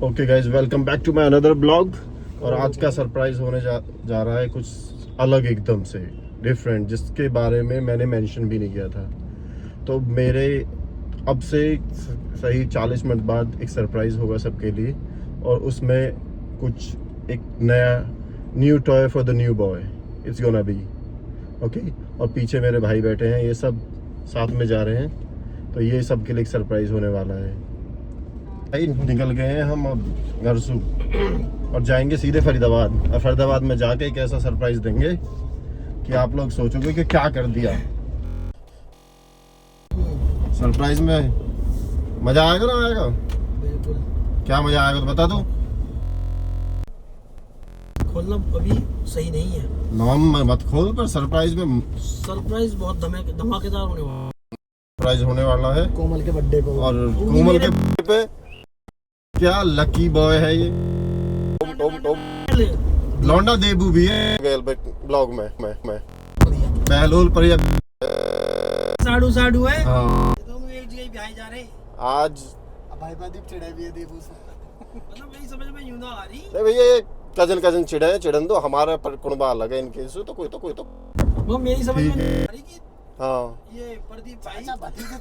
Okay guys, welcome back to my another blog. और आज का सरप्राइज होने जा रहा है कुछ अलग, एकदम से डिफरेंट, जिसके बारे में मैंने मेंशन भी नहीं किया था। तो मेरे अब से सही 40 मिनट बाद एक सरप्राइज होगा सबके लिए, और उसमें कुछ एक नया new toy for the new boy it's gonna be okay. और पीछे मेरे भाई बैठे हैं, ये सब साथ में जा रहे हैं, तो ये सबके लिए एक सरप्राइज होने वाला है। भाई निकल गए हैं हम अब घर से और जाएंगे सीधे फरीदाबाद। और फरीदाबाद में जाके एक ऐसा सरप्राइज देंगे कि आप लोग सोचोगे कि क्या कर दिया। सरप्राइज में मजा आएगा ना आएगा? बिल्कुल। क्या मजा आएगा तो बता दो। खोलना अभी सही नहीं है। नाम मत खोल, पर सरप्राइज में सरप्राइज बहुत धमाकेदार होने वाला। सरप्राइज होने वाला है कोमल के बर्थडे को। और कोमल के बर्थडे पे क्या लकी बॉय है ये। लौंडा देबू भी है ब्लॉग में मैं बहलोल पर साडू साडू है। हाँ। तुम एक जगह भाई जा रहे आज भाई बादीप चिढ़ाई भी है देबू से। मतलब मेरी समझ में यूं ना आ रही। नहीं भैया, ये कजन चिड़े हैं, चिड़न दो, हमारा कुनबा अलग है इनके से, तो कोई तो वो मेरी समझ में नहीं आ रही कि हाँ ये प्रदीप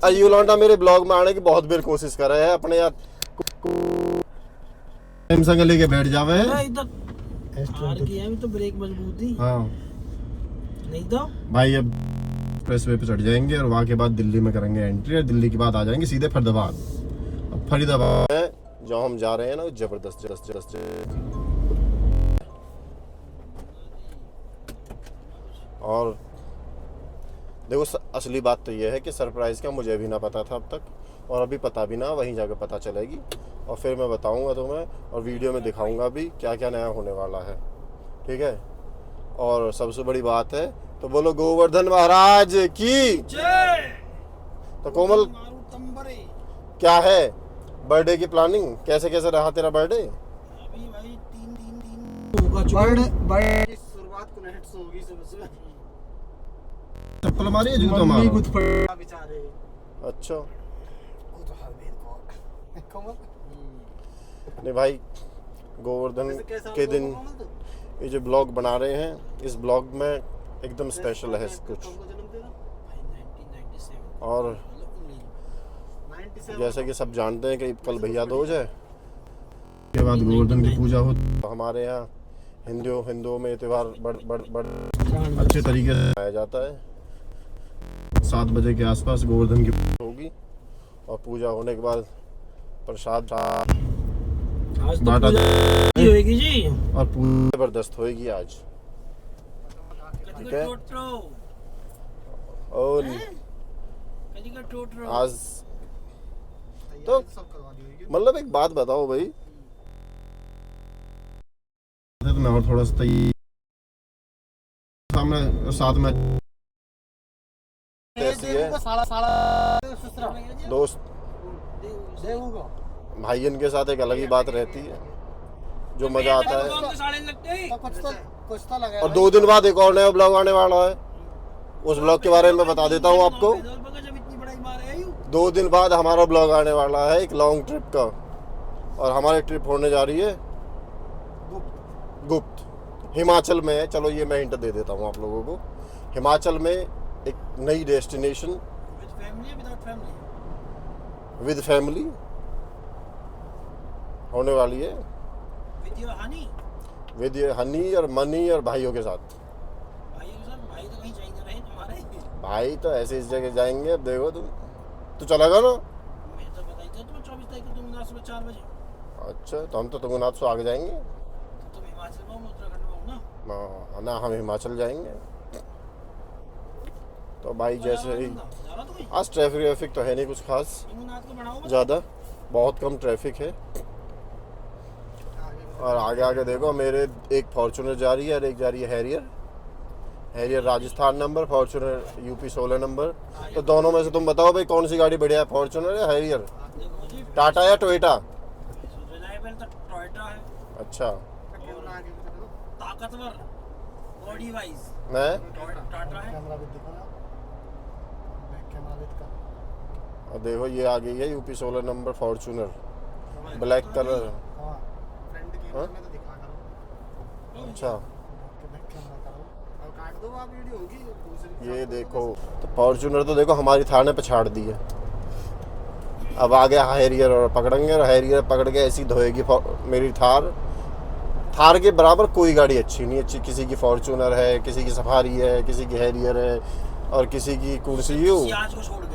भाई यू लौंडा मेरे ब्लॉग में आने की बहुत बेर कोशिश कर रहे हैं अपने यार संग लेके बैठ जावे है। हार गया है तो ब्रेक मजबूत थी। हाँ नहीं तो भाई, अब एक्सप्रेसवे पे चढ़ जाएंगे और वहाँ के बाद दिल्ली में करेंगे एंट्री, और दिल्ली के बाद आ जाएंगे सीधे फरीदाबाद। अब फरीदाबाद है जो हम जा रहे हैं ना, जबरदस्त। और देखो, असली बात तो यह है कि सरप्राइज का मुझे भी ना पता था अब तक, और अभी पता भी ना, वहीं जाकर पता चलेगी और फिर मैं बताऊंगा तुम्हें और वीडियो में दिखाऊंगा भी क्या क्या नया होने वाला है, ठीक है। और सबसे बड़ी बात है तो बोलो गोवर्धन महाराज की जय। तो कोमल, क्या है बर्थडे की प्लानिंग? कैसे रहा तेरा बर्थडे? अभी भाई तीन होगा। शुरुआत को नेट से होगी सुबह। चप्पल मारी है, जूता मारा बेचारे। अच्छा नहीं भाई, गोवर्धन के दिन ये जो ब्लॉग बना रहे हैं, इस ब्लॉग में एकदम स्पेशल है कुछ। और जैसे कि सब जानते हैं कि कल भैया दूज है, के बाद गोवर्धन की पूजा हो। तो हमारे यहाँ हिंदुओं में ये त्यौहार बड़ अच्छे तरीके से मनाया जाता है। 7 बजे के आसपास गोवर्धन की पूजा होगी और पूजा होने के बाद प्रसाद आज तो पूजा होगी जी, और पूजा जबरदस्त होगी आज, ठीक है। और आज तो मतलब एक बात बताओ भाई, मैं और थोड़ा सा सामने साथ में ऐसी है दोस्त भाईयन के साथ एक अलग ही बात रहती है, जो मजा आता है। और 2 दिन बाद एक और नया ब्लॉग आने वाला है, उस ब्लॉग के बारे में बता देता हूँ आपको। 2 दिन बाद हमारा ब्लॉग आने वाला है एक लॉन्ग ट्रिप का, और हमारी ट्रिप होने जा रही है गुप्त, हिमाचल में है। चलो ये मैं हिंट दे देता हूँ आप लोगों को। हिमाचल में एक नई डेस्टिनेशन विद फैमिली होने वाली है, विद हनी और मनी और भाइयों के साथ। भाई तो कहीं जाएंगे रहे तुम्हारे। भाई तो ऐसे इस जगह जाएंगे। अब देखो तुम तो चलेगा ना? मैं तो बताई था तुम्हें 24 तारीख को तुंगनाथ सुबह 4 बजे। अच्छा, तो हम तो तुंगनाथ से आगे जाएंगे। तो तुम हिमाचल में हो, उत्तराखंड में हो ना? ना हम हिमाचल जाएंगे। तो भाई जैसे ही आज ट्रैफिक तो है नहीं कुछ खास ज़्यादा, बहुत कम ट्रैफिक है। और आगे देखो, मेरे एक फॉर्च्यूनर जा रही है और एक जा रही है Harrier Rajasthan number, Fortuner UP 16 number. तो दोनों में से तुम बताओ भाई कौन सी गाड़ी बढ़िया है, फॉर्च्यूनर या हैरियर? टाटा या टोयोटा? टोयोटा है। अच्छा, ताकतवर बॉडी वाइज मैं टाटा है। और देखो ये आ गई है UP 16 number Fortuner, black colour. हाँ? में तो दिखा करो। अच्छा कैमरा करो और काट दो आप वीडियो होगी दूसरी ये देखो, तो फॉर्च्यूनर तो देखो हमारी थार ने पछाड़ दी है। अब आ गया हैरियर और पकड़ेंगे, और हैरियर पकड़ के ऐसी धोएगी मेरी थार। थार के बराबर कोई गाड़ी अच्छी नहीं अच्छी, किसी की फॉर्च्यूनर है, किसी की सफारी है, किसी की हैरियर है, और किसी की कुर्सियो, सियाज को छोड़ के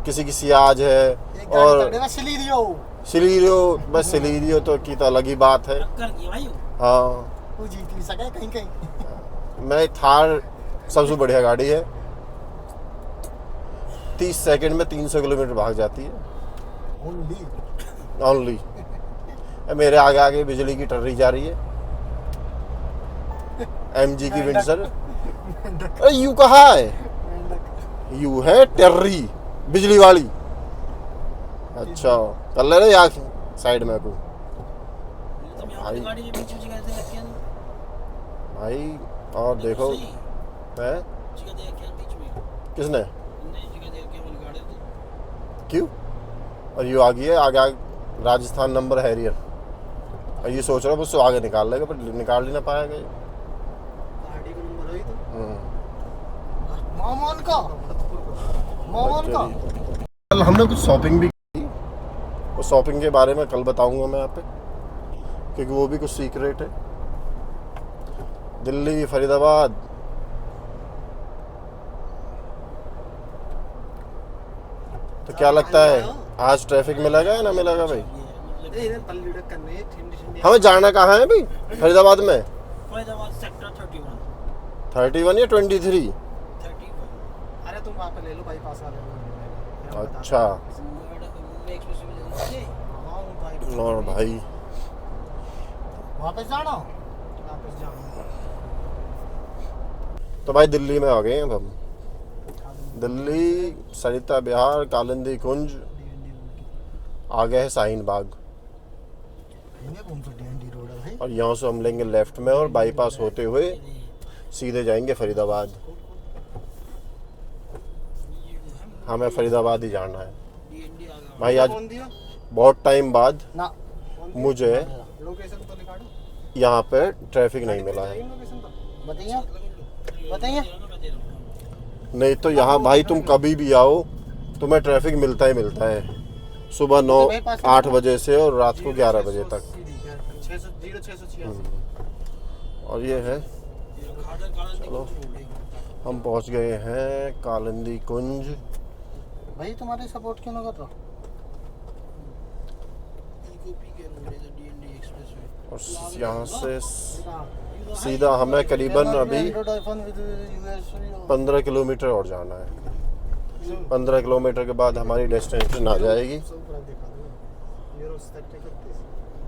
किसी की सियाज है, एक और गाड़ी तगड़े सिलीरियो सिलीरियो। बस सिलीरियो तो की तो अलग ही बात है। टक्कर की भाई हाँ, वो जीत नहीं सके कहीं कहीं। मैं थार सबसे बढ़िया गाड़ी है, 30 सेकंड में 300 किलोमीटर भाग जाती है ओनली ओनली। मेरे आगे आगे बिजली की टर्री जा रही है, MG की विंडसर। अरे यू कहा है, यू है टेर्री बिजली वाली। अच्छा कर ले रहे यहाँ साइड में को तुम यहाँ भाई। पे गाड़ी के बीच में जगह दे रखी है ना भाई। और देखो सही, है जगह दे रखी है बीच में, किसने नहीं जगह दे रखी है वाली गाड़ी तो क्यों। और यू आ गई है आगे राजस्थान नंबर हैरियर, और ये सोच रहा हूँ उससे आगे निकाल लेगा, पर निकाल ही ना पाएगा ये। गाड़ी को नंबर हुई तो हम्म। मामन का कल हमने कुछ शॉपिंग भी की, उस शॉपिंग के बारे में कल बताऊंगा मैं यहाँ पे, क्योंकि वो भी कुछ सीक्रेट है। दिल्ली फरीदाबाद तो क्या लगता है आज ट्रैफिक मिलेगा या ना मिलेगा भाई। ये इधर पल्ली डक करने ठंडी ठंडी हमें जाना कहाँ है भाई फरीदाबाद में, फरीदाबाद सेक्टर 31 31 या 23। 31 अरे तुम वहाँ पे ले लो बाईपास वाले को। अच्छा एक्सप्रेस में जाना है हाँ वो बाईपास और भाई वापस जाना वापस जाना। तो भाई दिल्ली में आ गए हैं अब हम। दिल्ली सरिता बिहार कालिंदी कुंज, आगे है शाहीन बाग, ये कौन सा डीएनडी रोड है भाई। और यहाँ से हम लेंगे लेफ्ट में और बाईपास होते हुए सीधे जाएंगे फरीदाबाद। हमें फरीदाबाद ही जाना है डीएनडी आ गया भाई। आज कौन दिया बहुत टाइम बाद ना मुझे लोकेशन तो लिखा दो। यहाँ पे ट्रैफिक नहीं मिला है। लोकेशन तो बताइए बताइए। नहीं तो यहाँ भाई तुम कभी भी आओ तुम्हें ट्रैफिक मिलता ही मिलता है, सुबह 9-8 बजे से और रात को 11 बजे तक। 0686। और ये है, चलो हम पहुँच गए हैं कालिंदी कुंज। भाई तुम्हारे सपोर्ट क्यों ना कर रहा। डीएनडी एक्सप्रेस में और यहाँ से सीधा हमें करीबन अभी 15 किलोमीटर और जाना है। 15 किलोमीटर के बाद हमारी डेस्टिनेशन आ जाएगी।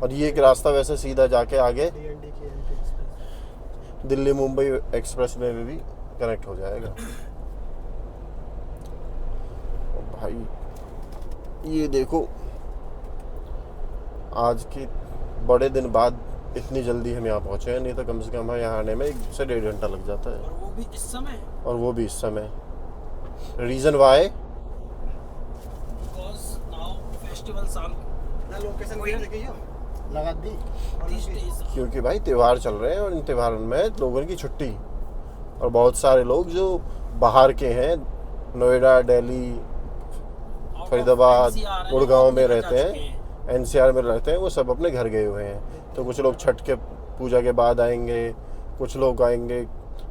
और ये एक रास्ता वैसे सीधा जाके आगे दिल्ली मुंबई एक्सप्रेस में भी कनेक्ट हो जाएगा। और भाई ये देखो आज के बड़े दिन बाद इतनी जल्दी हम यहाँ पहुँचे हैं, नहीं तो कम से कम यहाँ आने में 1 से 1.5 घंटा लग जाता है। और वो भी इस समय और वो भी इस समय। Reason why because now festival साल ना लोकेशन वही देखिए लगा दी। these days क्योंकि भाई त्यौहार चल रहे हैं और इन त्योहारों में लोगों की छुट्टी, और बहुत सारे लोग जो बाहर के हैं नोएडा दिल्ली फरीदाबाद गुड़गांव में रहते हैं, NCR में रहते हैं, वो सब अपने घर गए हुए हैं। तो कुछ लोग छठ के पूजा के बाद आएंगे, कुछ लोग आएंगे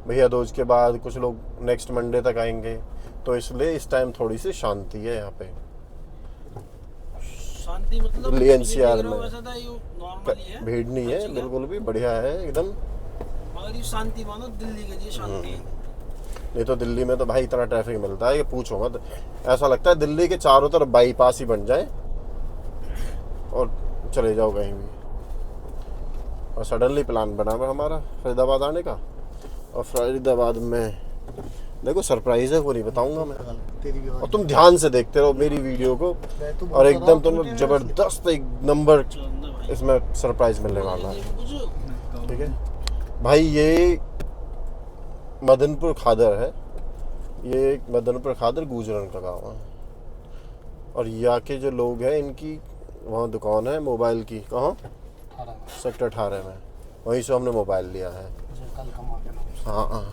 भैया दूज के बाद, कुछ लोग नेक्स्ट मंडे तक आएंगे। तो इसलिए इस टाइम थोड़ी सी शांति है यहाँ पे शांति मतलब दिल्ली NCR में। वैसा था ये नॉर्मल ही है, भीड़ नहीं है, बिल्कुल भी बढ़िया है एकदम। मगर ये शांति मानो दिल्ली के लिए शांति है। नहीं तो दिल्ली में तो भाई इतना ट्रैफिक मिलता है कि पूछो मत। ऐसा लगता है दिल्ली के चारों तरफ बाईपास ही बन जाए और चले जाओ कहीं भी। और सडनली प्लान बना हुआ हमारा फरीदाबाद आने का, और फरीदाबाद में देखो सरप्राइज है, वो नहीं बताऊंगा मैं। तेरी भी और तुम ध्यान से देखते रहो मेरी वीडियो को, और एकदम तुम जबरदस्त एक नंबर इसमें सरप्राइज मिलने वाला है। ठीक है भाई, ये मदनपुर खादर है, ये मदनपुर खादर गुजरन का गाँव है। और यहाँ के जो लोग हैं इनकी वहाँ दुकान है मोबाइल की। कहाँ? 18 में सेक्टर 18 में, वहीं से हमने मोबाइल लिया है। जो कल कमा के ना। हाँ हाँ।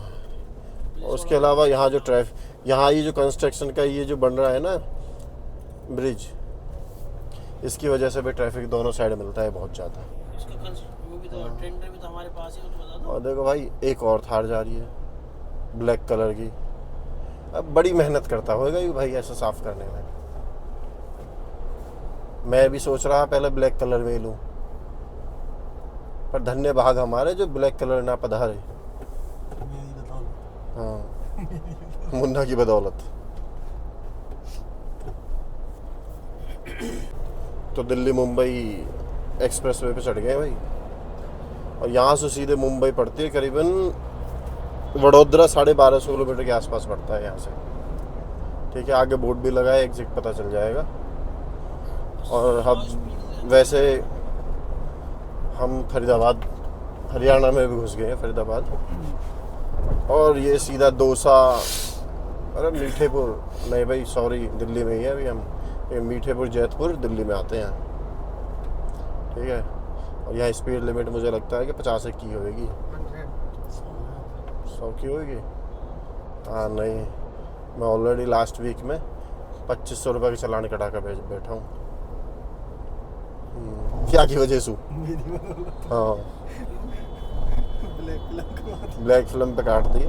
उसके अलावा यहाँ जो यहाँ ये जो कंस्ट्रक्शन का ये जो बन रहा है ना ब्रिज, इसकी वजह से भी ट्रैफिक दोनों साइड मिलता है बहुत ज़्यादा। इसका वो भी तो टेंडर भी तो हमारे पास ही है, तो बता दो। और देखो भाई एक और थार जा रही है ब्लैक कलर की। अब बड़ी मेहनत करता होगा ये भाई ऐसा साफ करने में। मैं भी सोच रहा पहले ब्लैक कलर में ही लूँ, पर धन्य भाग हमारे जो ब्लैक कलर ना पधारे। मेरी बताओ। हाँ मुन्ना की बदौलत। तो दिल्ली मुंबई एक्सप्रेसवे पे चढ़ गए भाई, और यहाँ से सीधे मुंबई पड़ती है करीबन वडोदरा 1250 किलोमीटर के आसपास पड़ता है यहाँ से। ठीक है, आगे बोर्ड भी लगा है, एग्जैक्ट पता चल जाएगा। और हम वैसे हम फरीदाबाद हरियाणा में भी घुस गए हैं, फरीदाबाद। और ये सीधा दौसा, अरे मीठेपुर नहीं भाई सॉरी, दिल्ली में ही है अभी हम। ये मीठेपुर जैतपुर दिल्ली में आते हैं। ठीक है, और यहाँ स्पीड लिमिट मुझे लगता है कि 50 की होगी, 100 की होगी। हाँ नहीं, मैं ऑलरेडी लास्ट वीक में 2500 रुपये का चालान कटा कर बैठा हूँ। क्या की वजह से? हाँ ब्लैक फिल्म पे काट दी,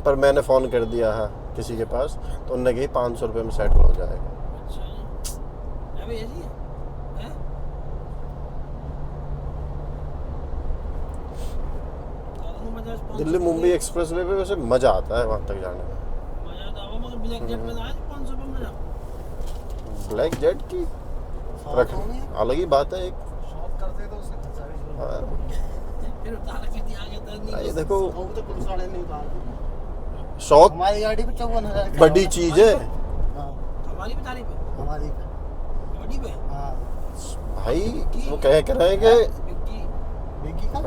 पर मैंने फ़ोन कर दिया है किसी के पास, तो उनने कही 500 रुपये में सेटल हो जाएगा। दिल्ली मुंबई एक्सप्रेसवे पे वैसे मज़ा आता है वहाँ तक जाने में। ब्लैक जेट की रख अलग ही बात है एक। ये देखो शौक हमारी गाड़ी पे 54,000 बड़ी चीज है हमारी भी तारीफ है, हमारी गाड़ी पे। हाँ भाई। वो कह रहे हैं कि बिग्गी का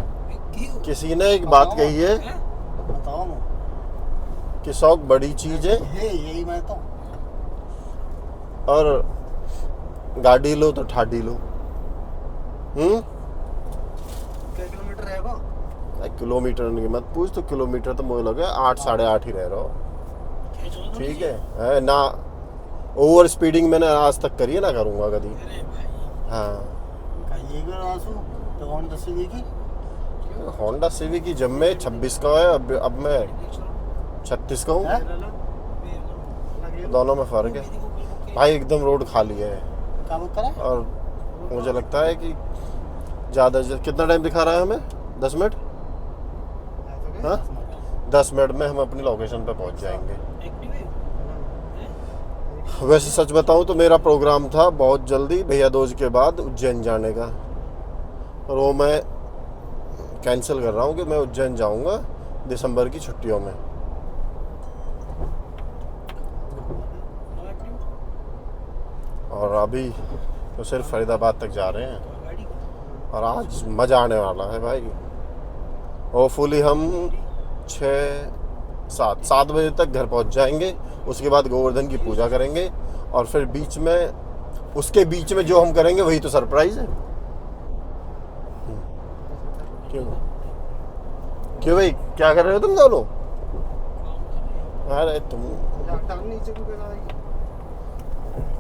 किसी ने एक बात कही है बताओ ना कि शौक बड़ी चीज है, यही मैं तो। और गाड़ी लो तो ठाडी लो। किलोमीटर रहेगा? किलोमीटर की मत पूछ, तो किलोमीटर तो मुझे लगे 8 साढ़े 8 ही रह रहा हो। ठीक है ना, ओवर स्पीडिंग मैंने आज तक करी है ना करूँगा कभी। हाँ होंडा सिविक की जब मैं 26 का है, अब मैं 36 का हूँ। दोनों में फ़र्क है भाई, एकदम रोड खाली है। और मुझे लगता है कि ज़्यादा कितना टाइम दिखा रहा है हमें? 10 मिनट। हाँ 10 मिनट में हम अपनी लोकेशन पे पहुंच जाएंगे। वैसे सच बताऊं तो मेरा प्रोग्राम था बहुत जल्दी भैया दूज के बाद उज्जैन जाने का, और वो मैं कैंसिल कर रहा हूं कि मैं उज्जैन जाऊंगा दिसंबर की छुट्टियों में। और अभी तो सिर्फ फरीदाबाद तक जा रहे हैं, और आज मज़ा आने वाला है भाई। होपफुली हम 7 बजे तक घर पहुंच जाएंगे। उसके बाद गोवर्धन की पूजा करेंगे, और फिर उसके बीच में जो हम करेंगे वही तो सरप्राइज है। क्यों भाई, क्या कर रहे हो तुम दोनों? अरे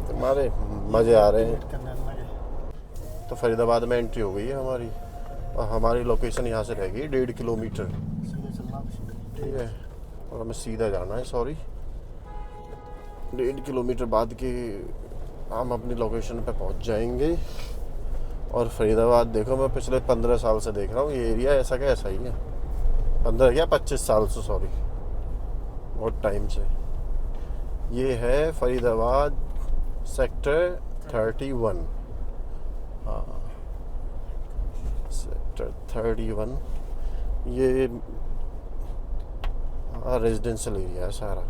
तुम्हारे मज़े आ रहे हैं। तो फरीदाबाद में एंट्री हो गई है हमारी, और हमारी लोकेशन यहाँ से रह गई 1.5 किलोमीटर। ठीक है, और हमें सीधा जाना है, सॉरी 1.5 किलोमीटर बाद के हम अपनी लोकेशन पे पहुँच जाएंगे। और फरीदाबाद देखो, मैं पिछले 15 साल से देख रहा हूँ ये एरिया ऐसा का ऐसा ही है। 15 क्या 25 साल से, सॉरी बहुत टाइम से। ये है फरीदाबाद सेक्टर 31। हाँ सेक्टर 31, ये रेजिडेंशियल एरिया है सारा।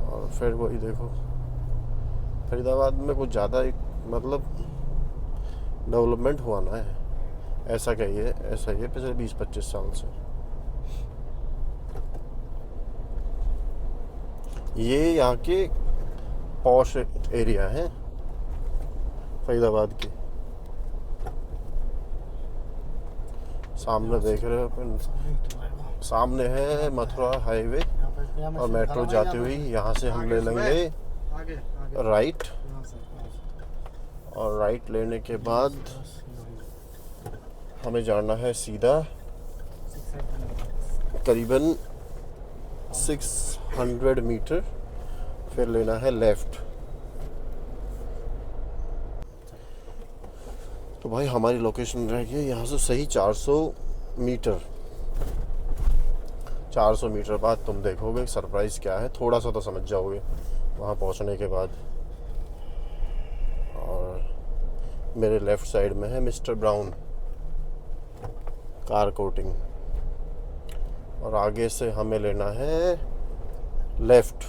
और फिर वही देखो, फरीदाबाद में कुछ ज़्यादा एक मतलब डेवलपमेंट हुआ ना है, ऐसा कहिए, ऐसा ही है पिछले 20-25 साल से। ये यहाँ के पॉश एरिया है फरीदाबाद की। सामने देख रहे हो अपन, सामने है मथुरा हाईवे और मेट्रो जाती हुई। यहाँ से हम ले लेंगे आगे आगे राइट, यहाँ से, यहाँ से। और राइट लेने के बाद हमें जाना है सीधा करीबन 600 मीटर, फिर लेना है लेफ्ट। तो भाई हमारी लोकेशन रह गई यहाँ से सही 400 मीटर। 400 मीटर बाद तुम देखोगे सरप्राइज़ क्या है, थोड़ा सा तो समझ जाओगे वहाँ पहुँचने के बाद। और मेरे लेफ़्ट साइड में है मिस्टर ब्राउन कार कोटिंग, और आगे से हमें लेना है लेफ़्ट,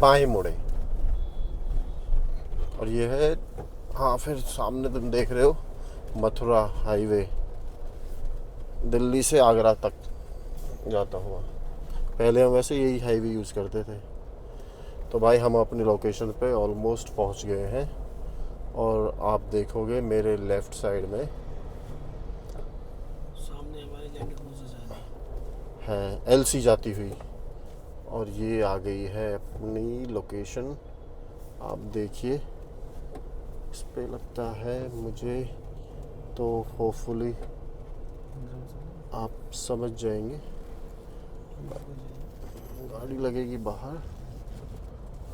बाएं मुड़े। और ये है, हाँ फिर सामने तुम देख रहे हो मथुरा हाईवे, दिल्ली से आगरा तक जाता हुआ। पहले हम वैसे यही हाईवे यूज़ करते थे। तो भाई हम अपनी लोकेशन पे ऑलमोस्ट पहुंच गए हैं, और आप देखोगे मेरे लेफ़्ट साइड में सामने हमारे लैंड क्रूजर है एलसी जाती हुई, और ये आ गई है अपनी लोकेशन। आप देखिए, इस पे लगता है मुझे, तो होपफुली आप समझ जाएंगे। गाड़ी लगेगी बाहर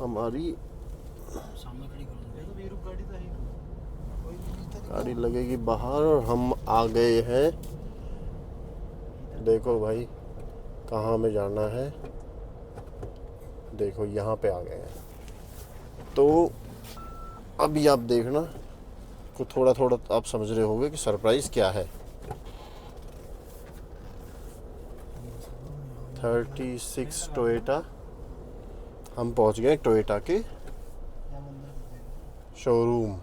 हमारी, सामने खड़ी करूँगा। तो मेरू गाड़ी तो है कोई नहीं था। गाड़ी लगेगी बाहर और हम आ गए हैं। देखो भाई कहाँ में जाना है, देखो यहाँ पे आ गए हैं। तो अभी आप देखना को थोड़ा थोड़ा आप समझ रहे होंगे कि सरप्राइज़ क्या है। 36 टोयोटा, हम पहुंच गए टोयोटा के या मंदिर शोरूम।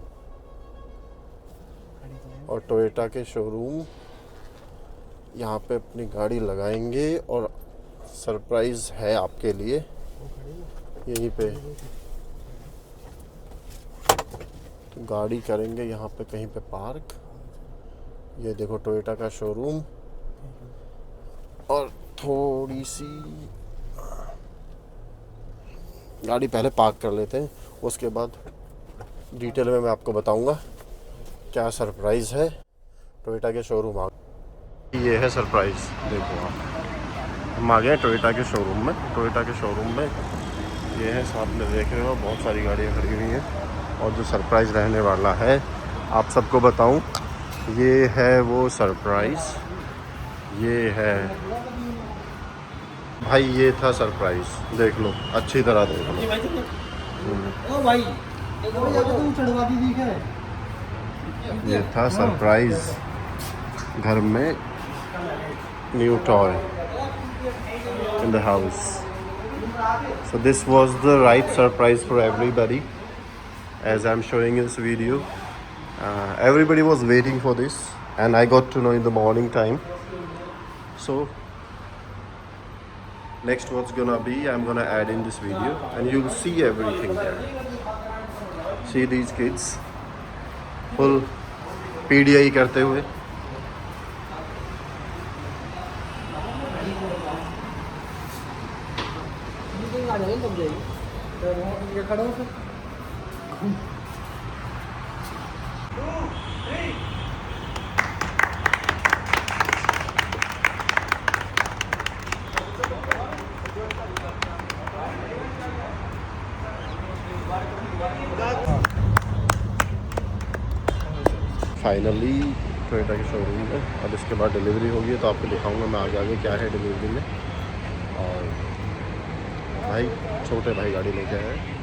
खड़ी तो है। और टोयोटा के शोरूम यहाँ पे अपनी गाड़ी लगाएंगे, और सरप्राइज़ है आपके लिए वो खड़ी है। यहीं पे। तो गाड़ी करेंगे यहाँ पे कहीं पे पार्क। ये देखो टोयोटा का शोरूम, और थोड़ी सी गाड़ी पहले पार्क कर लेते हैं, उसके बाद डिटेल में मैं आपको बताऊंगा क्या सरप्राइज़ है। टोयोटा के शोरूम आ, ये है सरप्राइज़। देखो आप, हम आ गए टोयोटा के शोरूम में। टोयोटा के शोरूम में ये है, सामने देख रहे हो बहुत सारी गाड़ियाँ खड़ी हुई हैं। और जो सरप्राइज़ रहने वाला है आप सबको बताऊं, ये है वो सरप्राइज़। ये है भाई, ये था सरप्राइज़। देख लो अच्छी तरह देख लो। ओ भाई, वो जाके तुम चढ़वा दी थी क्या? ये था सरप्राइज़, घर में new toy in the house. So this was the right surprise for everybody, as I'm showing in this video. Everybody was waiting for this, and I got to know in the morning time. So next what's gonna be, I'm gonna add in this video, and you'll see everything there. See these kids full PDI करते हुए। ये खड़ा हो फिर। Finally Toyota के showroom में। अब इसके बाद डिलीवरी होगी तो आपको दिखाऊंगा मैं आगे आगे क्या है डिलीवरी में। और भाई छोटे भाई गाड़ी लेके आए हैं।